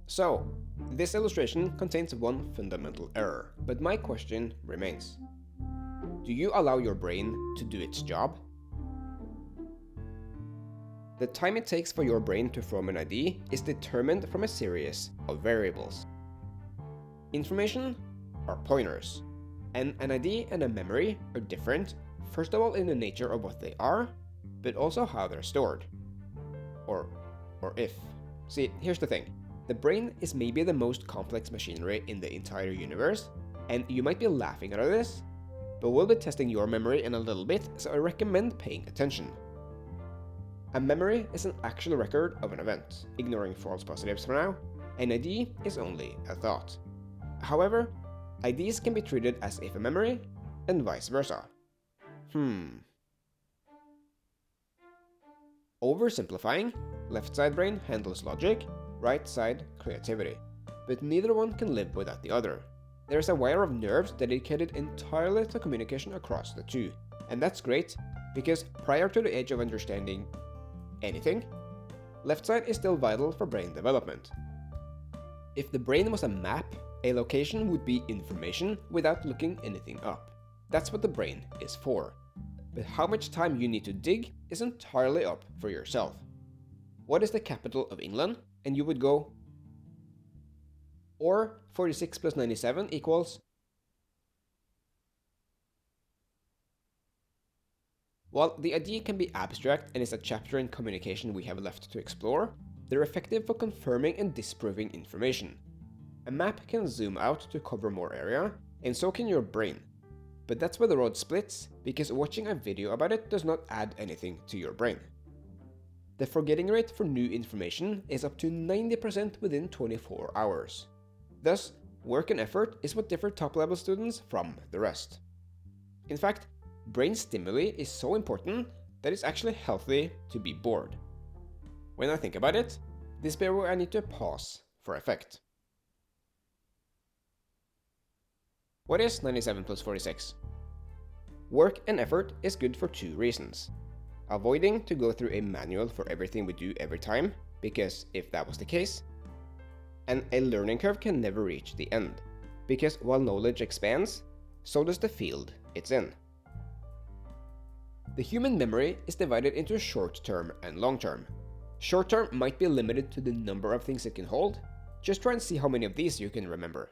So, this illustration contains one fundamental error, but my question remains. Do you allow your brain to do its job? The time it takes for your brain to form an ID is determined from a series of variables. Information are pointers, and an ID and a memory are different, first of all in the nature of what they are, but also how they're stored. Or if. See, here's the thing. The brain is maybe the most complex machinery in the entire universe, and you might be laughing at this, but we'll be testing your memory in a little bit, so I recommend paying attention. A memory is an actual record of an event, ignoring false positives for now. An ID is only a thought. However, IDs can be treated as if a memory, and vice versa. Oversimplifying, left side brain handles logic, right side creativity. But neither one can live without the other. There is a wire of nerves dedicated entirely to communication across the two. And that's great, because prior to the age of understanding anything, left side is still vital for brain development. If the brain was a map, a location would be information without looking anything up. That's what the brain is for. But how much time you need to dig is entirely up for yourself. What is the capital of England? And you would go, or 46 plus 97 equals. While the idea can be abstract and is a chapter in communication we have left to explore, they're effective for confirming and disproving information. A map can zoom out to cover more area, and so can your brain. But that's where the road splits, because watching a video about it does not add anything to your brain. The forgetting rate for new information is up to 90% within 24 hours. Thus, work and effort is what differ top-level students from the rest. In fact, brain stimuli is so important that it's actually healthy to be bored. When I think about it, this is where I need to pause for effect. What is 97 plus 46? Work and effort is good for two reasons. Avoiding to go through a manual for everything we do every time, because if that was the case, and a learning curve can never reach the end, because while knowledge expands, so does the field it's in. The human memory is divided into short-term and long-term. Short-term might be limited to the number of things it can hold. Just try and see how many of these you can remember.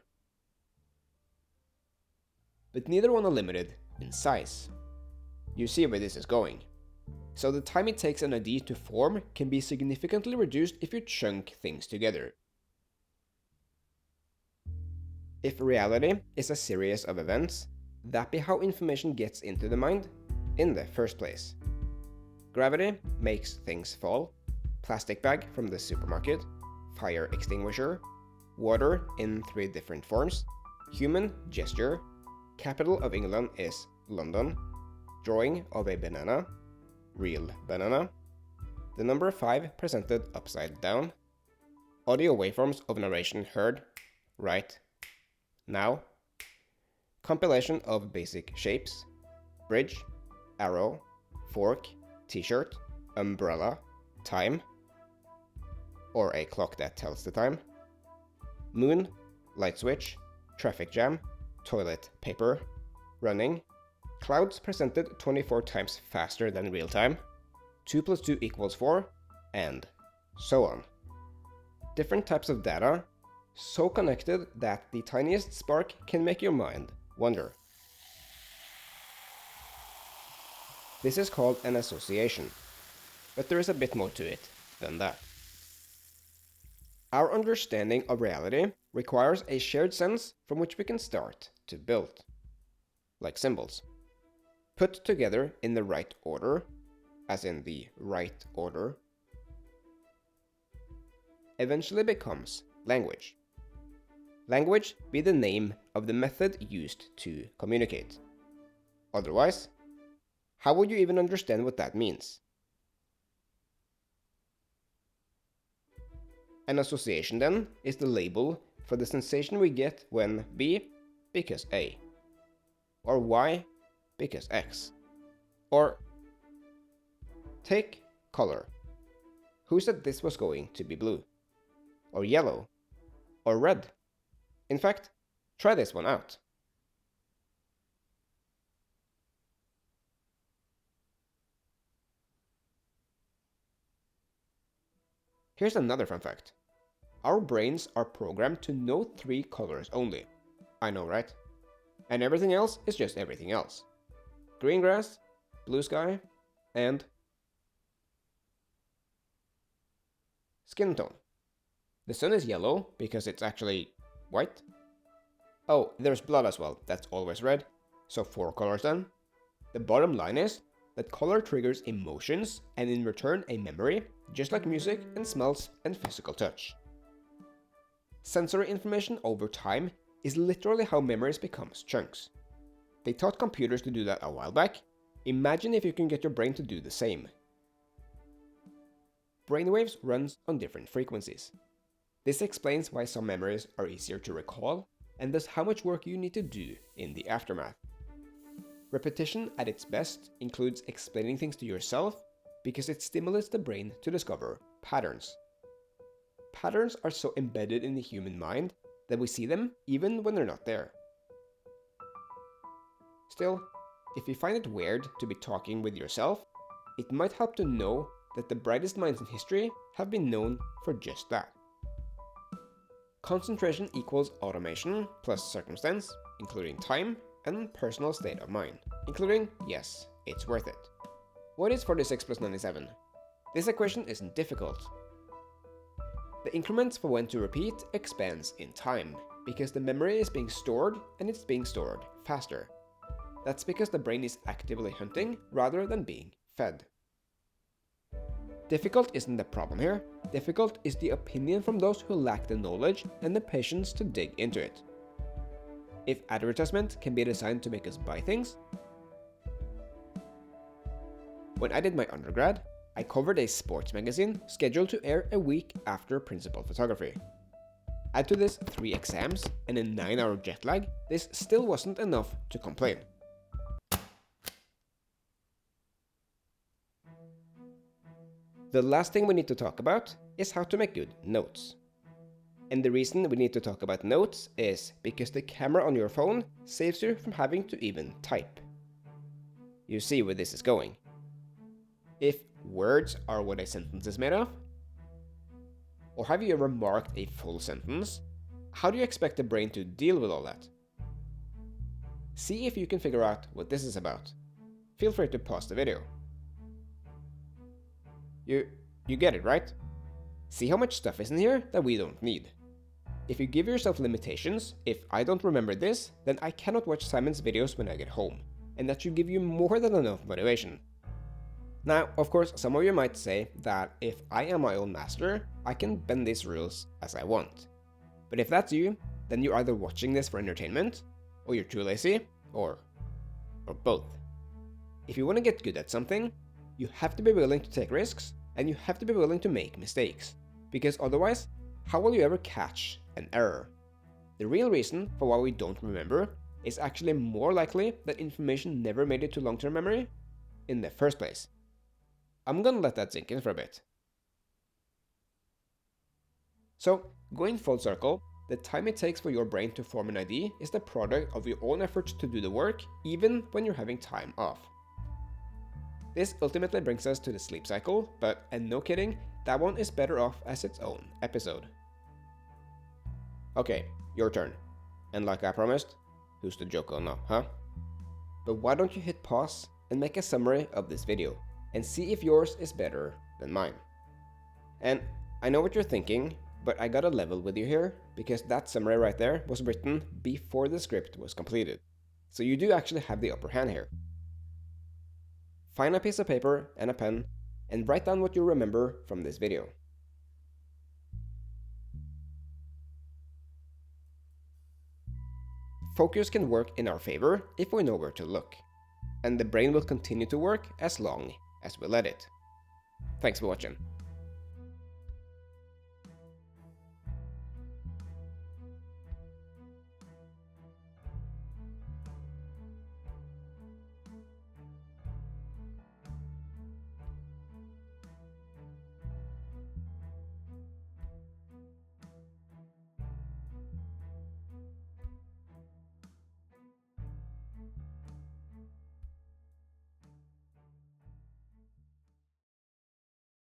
But neither one are limited in size. You see where this is going. So the time it takes an ID to form can be significantly reduced if you chunk things together. If reality is a series of events, that be how information gets into the mind in the first place. Gravity makes things fall, plastic bag from the supermarket, fire extinguisher, water in 3 different forms, human gesture, capital of England is London, drawing of a banana, real banana, the number 5 presented upside down, audio waveforms of narration heard right now, compilation of basic shapes, bridge, arrow, fork, t-shirt, umbrella, time, or a clock that tells the time, moon, light switch, traffic jam, toilet paper, running, clouds presented 24 times faster than real time, 2 plus 2 equals 4, and so on. Different types of data, so connected that the tiniest spark can make your mind wonder. This is called an association, but there is a bit more to it than that. Our understanding of reality requires a shared sense from which we can start to build, like symbols. Put together in the right order, as in the right order, eventually becomes language. Language be the name of the method used to communicate. Otherwise, how would you even understand what that means? An association, then, is the label for the sensation we get when B because A, or Y because X, or take color. Who said this was going to be blue? Or yellow? or red. In fact, try this one out. Here's another fun fact. Our brains are programmed to know 3 colors only. I know, right? And everything else is just everything else. Green grass, blue sky, and skin tone. The sun is yellow because it's actually white. Oh, there's blood as well, that's always red. So 4 colors then. The bottom line is that color triggers emotions and in return a memory, just like music and smells and physical touch. Sensory information over time is literally how memories becomes chunks. They taught computers to do that a while back. Imagine if you can get your brain to do the same. Brainwaves runs on different frequencies. This explains why some memories are easier to recall, and thus how much work you need to do in the aftermath. Repetition at its best includes explaining things to yourself because it stimulates the brain to discover patterns. Patterns are so embedded in the human mind that we see them even when they're not there. Still, if you find it weird to be talking with yourself, it might help to know that the brightest minds in history have been known for just that. Concentration equals automation plus circumstance, including time, and personal state of mind, including, yes, it's worth it. What is 46 plus 97? This equation isn't difficult. The increments for when to repeat expands in time, because the memory is being stored and it's being stored faster. That's because the brain is actively hunting rather than being fed. Difficult isn't the problem here. Difficult is the opinion from those who lack the knowledge and the patience to dig into it. If advertisement can be designed to make us buy things. When I did my undergrad, I covered a sports magazine scheduled to air a week after principal photography. Add to this 3 exams and a 9-hour jet lag, this still wasn't enough to complain. The last thing we need to talk about is how to make good notes. And the reason we need to talk about notes is because the camera on your phone saves you from having to even type. You see where this is going. If words are what a sentence is made of, or have you ever marked a full sentence, how do you expect the brain to deal with all that? See if you can figure out what this is about. Feel free to pause the video. You get it, right? See how much stuff is in here that we don't need. If you give yourself limitations, if I don't remember this, then I cannot watch Simon's videos when I get home, and that should give you more than enough motivation. Now, of course, some of you might say that if I am my own master, I can bend these rules as I want. But if that's you, then you're either watching this for entertainment, or you're too lazy, or both. If you want to get good at something, you have to be willing to take risks, and you have to be willing to make mistakes, because otherwise, how will you ever catch an error? The real reason for why we don't remember is actually more likely that information never made it to long-term memory in the first place. I'm gonna let that sink in for a bit. So, going full circle, the time it takes for your brain to form an idea is the product of your own efforts to do the work, even when you're having time off. This ultimately brings us to the sleep cycle, and no kidding, that one is better off as its own episode. Okay, your turn. And like I promised, who's the joker now, huh? But why don't you hit pause and make a summary of this video, and see if yours is better than mine. And I know what you're thinking, but I gotta level with you here, because that summary right there was written before the script was completed. So you do actually have the upper hand here. Find a piece of paper and a pen, and write down what you remember from this video. Focus can work in our favor if we know where to look, and the brain will continue to work as long as we let it. Thanks for watching.